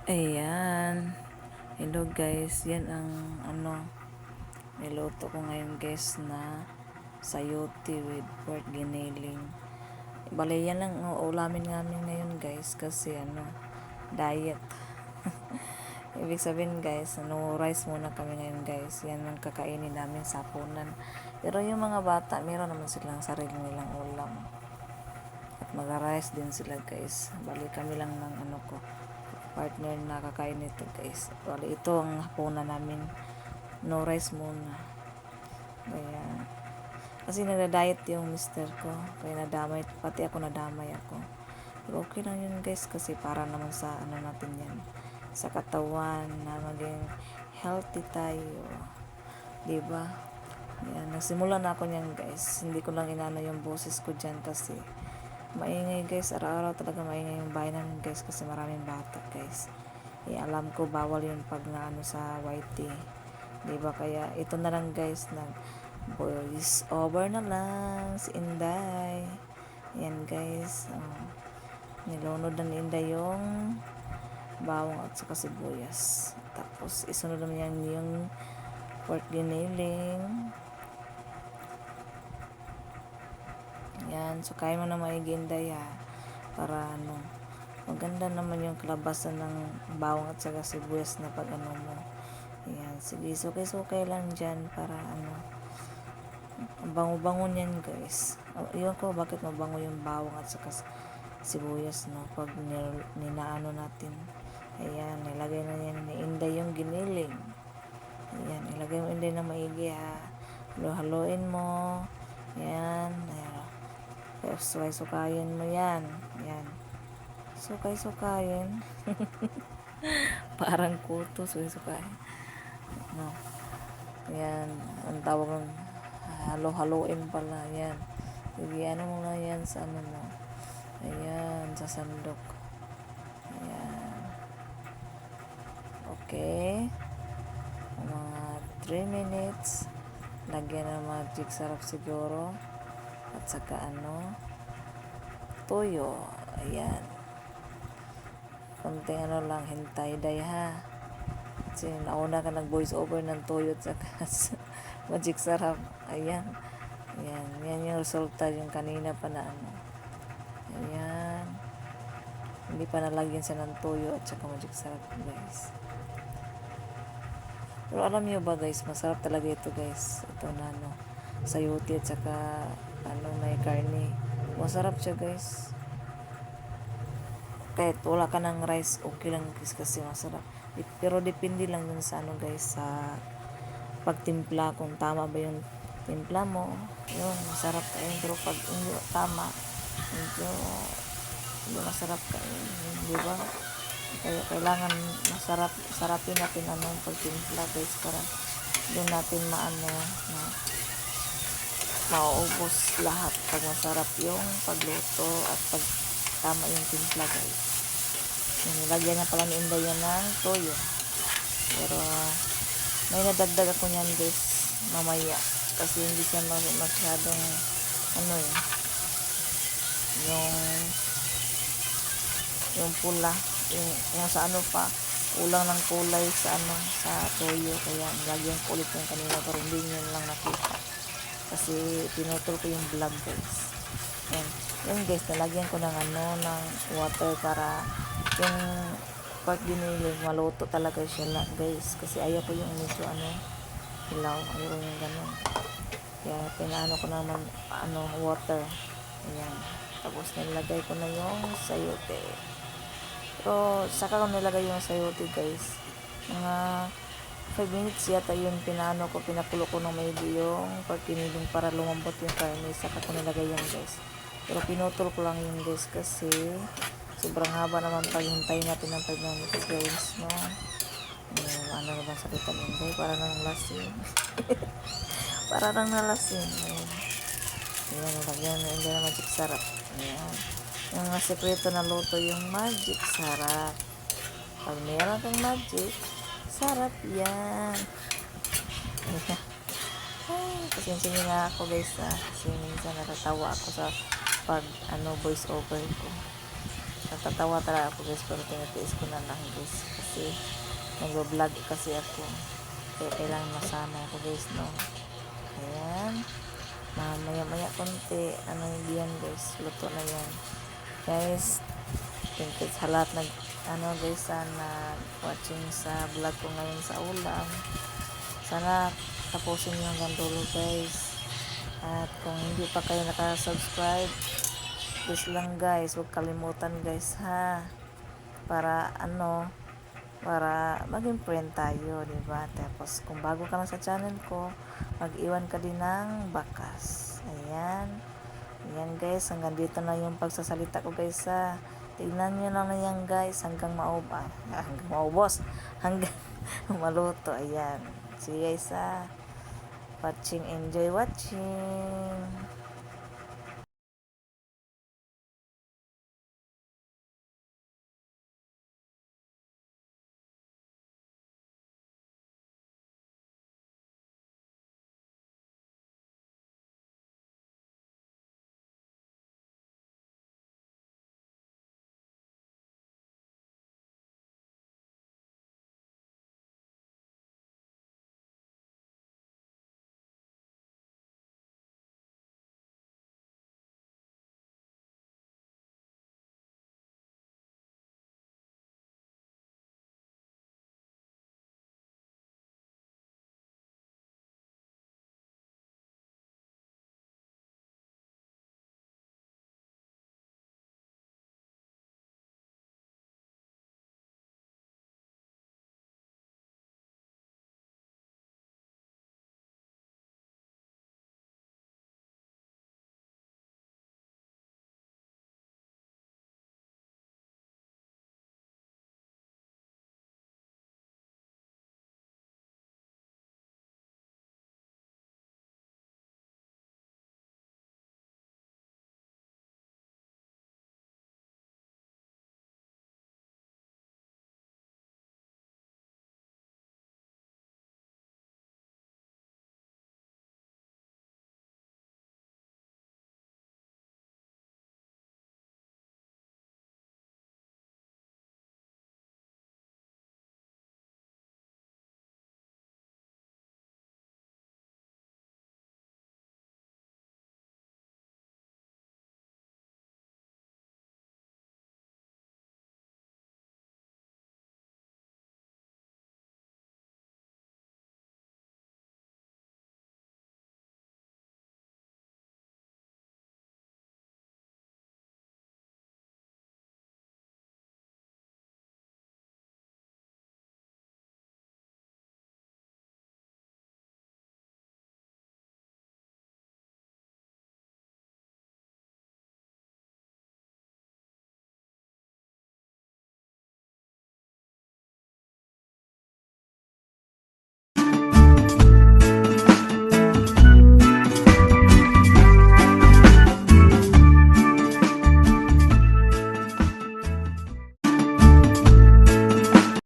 Ayan. Hello guys, yan ang niluto ko ngayon guys na sayote with pork giniling. Bale yan lang ang ulamin namin ngayon guys kasi diet. Ibig sabihin guys, rice muna kami ngayon guys. Yan ang kakainin namin sa hapunan. Pero yung mga bata, meron naman silang sarili nilang ulam. At mag-rice din sila guys. Bali kami lang ng partner na kakain nito guys. Bali ito ang hapunan namin. No rice muna. Kaya kasi nagda-diet yung mister ko. Kaya nadamay, pati ako nadamay ako. Pero okay lang yun guys kasi para naman sa natin yan. Sa katawan na maging healthy tayo. Diba? Yan, nagsimula na ako niyan guys. Hindi ko lang inano yung boses ko dyan kasi maingay guys. Araw-araw talaga maingay yung bahay namin guys kasi maraming bata guys. Alam ko bawal yun pag sa YT. Diba? Kaya ito na lang guys, voice over na lang si Inday. Yan guys. Nilunod na ni Inday yung bawang at saka sibuyas. Tapos isunod naman yan yung pork giniling. Yan. So kaya mo na maigi Inday para maganda naman yung kalabasan ng bawang at saka sibuyas na pag mo. Ayan, sige, sukay-sukay lang dyan para bango-bango niyan guys. Iwan ko bakit mabango yung bawang at saka sibuyas pag ninaano natin. Ayan, nilagay na yan ni Inday yung giniling. Ayan, ilagay mo Inday na maigi halo-haloin mo. Ayan, sukay-sukayin mo yan. Ayan, sukay-sukayin. Parang kuto, sukay-sukayin. Yan, ang tawag ng halo-haloin pala. Yan, bigyan mo na yan sa mo. Ayan, sa sandok. Ayan, okay, mga 3 minutes lagyan ng magic sarap siguro at saka toyo. Ayan, konting lang, hintay day kasi nauna ka nag-voice over ng toyo at saka magic sarap. Ayan. Ayan. Yan yung resulta yung kanina pa na Ayan. Hindi pa nalagyan siya ng toyo at saka magic sarap guys. Pero alam niyo ba guys, masarap talaga ito guys. Ito na sayote at saka may karne. Masarap siya guys. Kahit wala ka ng rice, okay lang guys kasi masarap. Pero depende lang yun sa guys, sa pagtimpla, kung tama ba yung timpla mo, yun, masarap kain. Pero pag hindi tama, medyo masarap kain, di ba? Kaya kailangan sarapin natin pagtimpla guys para doon natin mauubos lahat pag masarap yung pagluto at pag tama yung timpla guys. Nilagyan na pala ni Inday yan ng toyo. Pero may nadagdag ako niyan guys mamaya kasi hindi siya masyadong yung pula yung sa pa kulang ng kulay sa sa toyo, kaya nilagyan ko ulit yung kanina pero hindi nyo lang nakita kasi pinutol ko yung vlog guys. Yan guys, nalagyan ko ng ng water para yung pork giniling maluto talaga siya guys kasi ayaw ko yung medyo hilaw, ayaw ko yung ganun. Kaya pinaano ko naman water. Ayan, tapos nilagay ko na yung sayote. Pero saka ko nilagay yung sayote guys, mga 5 minutes yata yun pinakulo ko ng maybe yung pork giniling para lumambot yung karne, saka ko nilagay yan guys. Pero pinutol ko lang yun guys kasi sobrang haba naman pag hintayin natin ng 5 minutes guys ano na bang sakitan hindi para nang lasing. Para nang nalasing. Ayan, nilagyan na hindi na magic sarap. Ayan, yung sekreto na luto yung magic sarap. Pag meron kang magic sarap yan. Pasensya nyo na ako guys kasi minsan natatawa ako sa pag voice over ko. natatawa talaga ako guys, pero tinitiis ko na lang guys kasi nag-vlog kasi ako, kaya kailangan masama ako guys, no. Ayan, maya maya konti, ano yan guys, luto na yan guys. Thank you sa lahat nag guys, sana watching sa vlog ko ngayon sa ulam. Sana tapusin nyo hanggang dulo guys. At kung hindi pa kayo nakasubscribe, please lang guys, huwag kalimutan guys ha, para para maging friend tayo, diba? Tapos kung bago ka lang sa channel ko, mag-iwan ka din ng bakas. Ayan guys, hanggang dito na yung pagsasalita ko guys ha. Tignan nyo lang na yan guys hanggang hanggang maubos, hanggang maluto. Ayan, see you guys ha, enjoy watching.